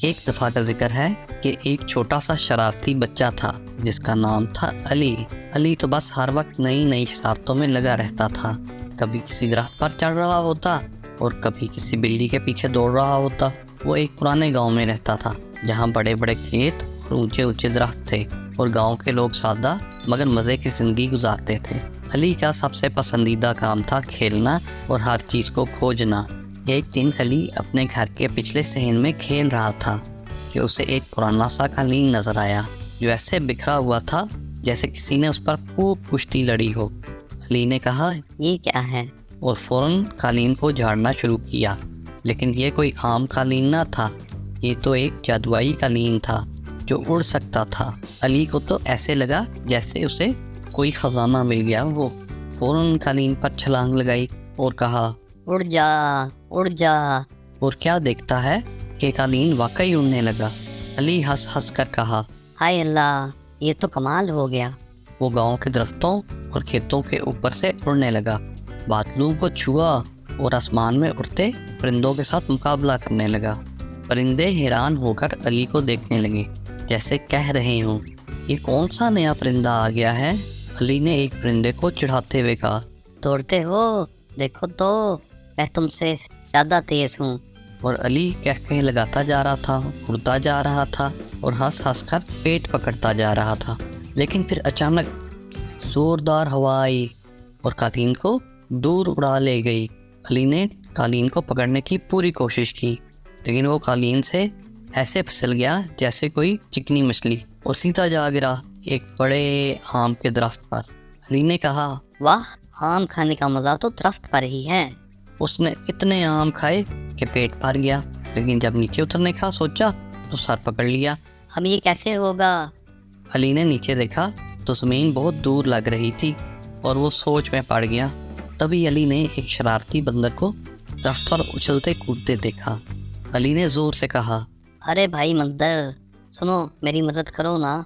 ایک دفعہ کا ذکر ہے کہ ایک چھوٹا سا شرارتی بچہ تھا جس کا نام تھا علی۔ علی تو بس ہر وقت نئی نئی شرارتوں میں لگا رہتا تھا۔ کبھی کسی درخت پر چڑھ رہا ہوتا اور کبھی کسی بلی کے پیچھے دوڑ رہا ہوتا۔ وہ ایک پرانے گاؤں میں رہتا تھا جہاں بڑے بڑے کھیت اور اونچے اونچے درخت تھے اور گاؤں کے لوگ سادہ مگر مزے کی زندگی گزارتے تھے۔ علی کا سب سے پسندیدہ کام تھا کھیلنا اور ہر چیز کو کھوجنا۔ ایک دن علی اپنے گھر کے پچھلے صحن میں کھیل رہا تھا کہ اسے ایک پرانا سا قالین نظر آیا جو ایسے بکھرا ہوا تھا جیسے کسی نے اس پر خوب کشتی لڑی ہو۔ علی نے کہا یہ کیا ہے؟ اور فوراً قالین کو جھاڑنا شروع کیا، لیکن یہ کوئی عام قالین نہ تھا، یہ تو ایک جادوئی قالین تھا جو اڑ سکتا تھا۔ علی کو تو ایسے لگا جیسے اسے کوئی خزانہ مل گیا۔ وہ فوراً قالین پر چھلانگ لگائی اور کہا اڑ جا اڑ جا۔ اور کیا دیکھتا ہے کہ قالین واقعی اڑنے لگا۔ علی ہنس ہنس کر کہا ہائے اللہ، یہ تو کمال ہو گیا۔ وہ گاؤں کے درختوں اور کھیتوں کے اوپر سے اڑنے لگا، بادلوں کو چھوا اور آسمان میں اڑتے پرندوں کے ساتھ مقابلہ کرنے لگا۔ پرندے حیران ہو کر علی کو دیکھنے لگے جیسے کہہ رہے ہوں یہ کون سا نیا پرندہ آ گیا ہے۔ علی نے ایک پرندے کو چڑھاتے ہوئے کہا دوڑتے ہو؟ دیکھو تو میں تم سے زیادہ تیز ہوں۔ اور علی کہہ لگاتا جا رہا تھا، اڑتا جا رہا تھا اور ہنس ہنس کر پیٹ پکڑتا جا رہا تھا۔ لیکن پھر اچانک زوردار ہوا آئی اور قالین کو دور اڑا لے گئی۔ علی نے قالین کو پکڑنے کی پوری کوشش کی، لیکن وہ قالین سے ایسے پھسل گیا جیسے کوئی چکنی مچھلی اور سیدھا جا گرا ایک بڑے آم کے درخت پر۔ علی نے کہا واہ، آم کھانے کا مزہ تو درخت پر ہی ہے۔ اس نے اتنے آم کھائے کہ پیٹ بھر گیا، لیکن جب نیچے اترنے کا سوچا تو سر پکڑ لیا۔ اب یہ کیسے ہوگا؟ علی نے نیچے دیکھا تو زمین بہت دور لگ رہی تھی اور وہ سوچ میں پڑ گیا۔ تبھی علی نے ایک شرارتی بندر کو درخت پر اچھلتے کودتے دیکھا۔ علی نے زور سے کہا ارے بھائی بندر، سنو میری مدد کرو نا۔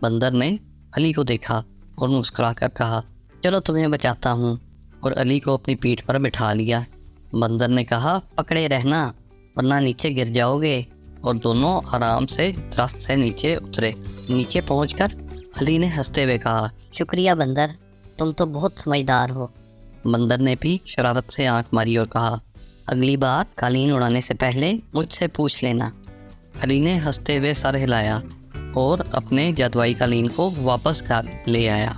بندر نے علی کو دیکھا اور مسکرا کر کہا چلو تمہیں بچاتا ہوں، اور علی کو اپنی پیٹھ پر بٹھا لیا۔ بندر نے کہا پکڑے رہنا ورنہ نیچے گر جاؤ گے، اور دونوں آرام سے درخت سے نیچے اترے۔ نیچے پہنچ کر علی نے ہنستے ہوئے کہا شکریہ بندر، تم تو بہت سمجھدار ہو۔ بندر نے بھی شرارت سے آنکھ ماری اور کہا اگلی بار قالین اڑانے سے پہلے مجھ سے پوچھ لینا۔ علی نے ہنستے ہوئے سر ہلایا اور اپنے جادوئی قالین کو واپس لے آیا۔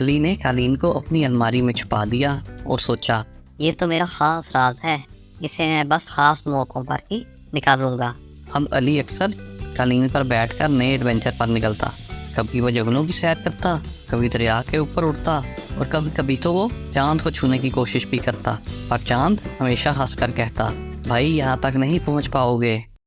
علی نے قالین کو اپنی الماری میں چھپا دیا اور سوچا یہ تو میرا خاص راز ہے، اسے میں بس خاص موقعوں پر ہی نکالوں گا۔ اب علی اکثر قالین پر بیٹھ کر نئے ایڈونچر پر نکلتا۔ کبھی وہ جنگلوں کی سیر کرتا، کبھی دریا کے اوپر اڑتا، اور کبھی کبھی تو وہ چاند کو چھونے کی کوشش بھی کرتا، پر چاند ہمیشہ ہنس کر کہتا بھائی یہاں تک نہیں پہنچ پاؤ گے۔